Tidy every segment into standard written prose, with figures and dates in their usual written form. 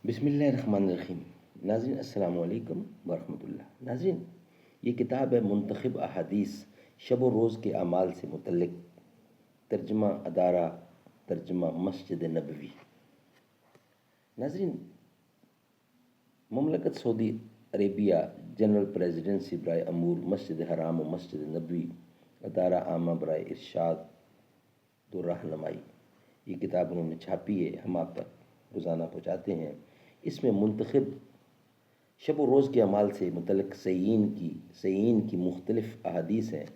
بسم اللہ الرحمن الرحیم۔ ناظرین السلام علیکم ورحمۃ اللہ۔ ناظرین، یہ کتاب ہے منتخب احادیث شب و روز کے اعمال سے متعلق، ترجمہ ادارہ ترجمہ مسجد نبوی۔ ناظرین، مملکت سعودی عربیہ جنرل پریزیڈنسی برائے امور مسجد حرام و مسجد نبوی، ادارہ عامہ برائے ارشاد و رہنمائی، یہ کتاب انہوں نے چھاپی ہے، ہم آپ تک روزانہ پہنچاتے ہیں۔ اس میں منتخب شب و روز کے اعمال سے متعلق صحیحین کی مختلف احادیث ہیں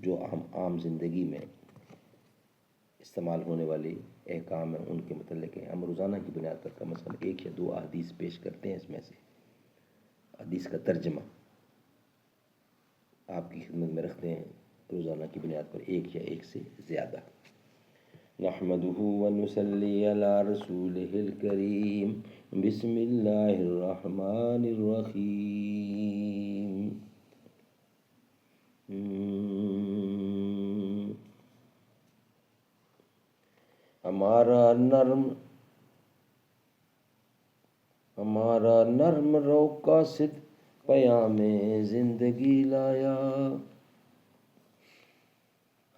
جو ہم عام زندگی میں استعمال ہونے والے احکام ہیں، ان کے متعلق ہیں۔ ہم روزانہ کی بنیاد پر کم از کم 1 یا 2 احادیث پیش کرتے ہیں، اس میں سے حدیث کا ترجمہ آپ کی خدمت میں رکھتے ہیں، روزانہ کی بنیاد پر 1 یا 1 سے زیادہ۔ نحمدہ ونصلی علی رسولہ الکریم، بسم اللہ الرحمن الرحیم۔ ہمارا نرم رو قاصد پیام زندگی لایا،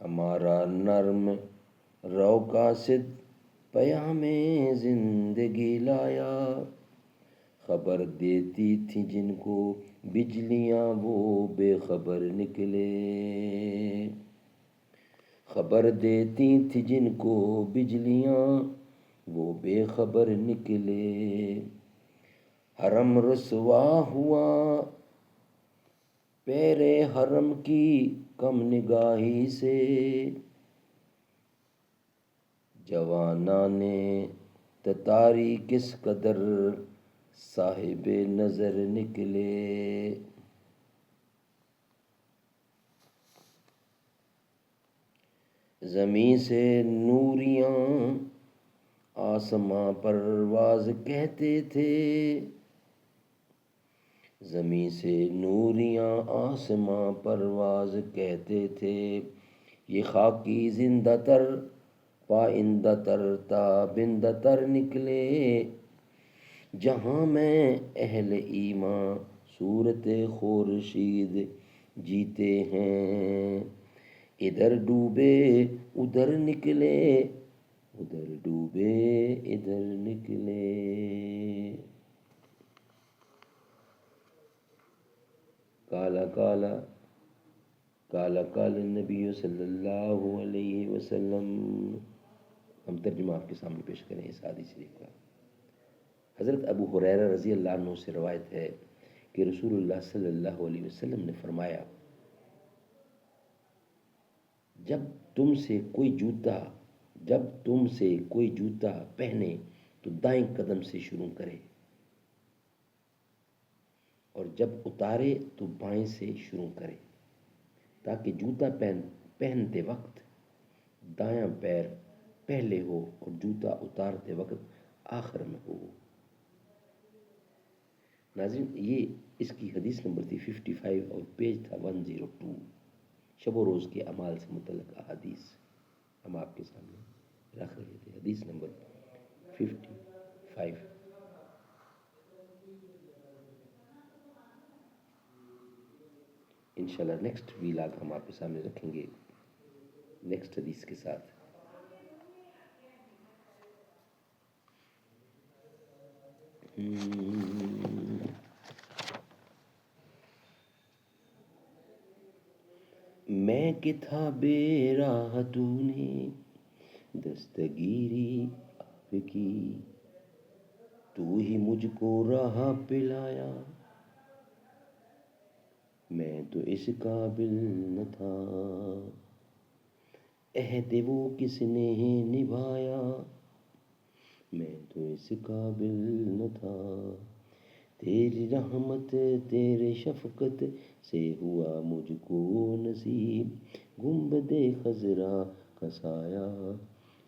ہمارا نرم رو قاصد پیام زندگی لایا، خبر دیتی تھی جن کو بجلیاں وہ بے خبر نکلے، خبر دیتی تھی جن کو بجلیاں وہ بے خبر نکلے، حرم رسوا ہوا پیرے حرم کی کم نگاہی سے، جوانان تتاری کس قدر صاحب نظر نکلے، زمیں سے نوریاں آسماں پرواز کہتے تھے، زمیں سے نوریاں آسماں پرواز کہتے تھے، یہ خاکی زندہ تر پائندہ تر تابندہ تر نکلے، جہاں میں اہل ایمان صورت خورشید جیتے ہیں، ادھر ڈوبے ادھر نکلے، ادھر ڈوبے ادھر نکلے۔ قال النبی صلی اللہ علیہ وسلم۔ ہم ترجمہ آپ کے سامنے پیش کریں اس حدیث شریف کا۔ حضرت ابو ہریرہ رضی اللہ عنہ سے روایت ہے کہ رسول اللہ صلی اللہ علیہ وسلم نے فرمایا، جب تم سے کوئی جوتا پہنے تو دائیں قدم سے شروع کرے، اور جب اتارے تو بائیں سے شروع کرے، تاکہ جوتا پہنتے وقت دایاں پیر پہلے ہو اور جوتا اتارتے وقت آخر میں ہو۔ ناظرین، یہ اس کی حدیث نمبر تھی 55 اور پیج تھا 102۔ شب و روز کے اعمال سے متعلق احادیث ہم آپ کے سامنے رکھ رہے تھے۔ حدیث نمبر 55۔ انشاءاللہ نیکسٹ ویلاگ ہم آپ کے سامنے رکھیں گے نیکسٹ حدیث کے ساتھ۔ میں کہ تھا بے راہ تو نے دستگیری آپ کی، تو ہی مجھ کو راہ پلایا، میں تو اس قابل نہ تھا، عہد وہ کس نے نبھایا، میں تو اس قابل نہ تھا، تیری رحمت تیرے شفقت سے ہوا مجھ کو نصیب، گنبد خضرا کا سایہ،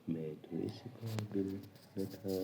میں تو اس قابل نہ تھا۔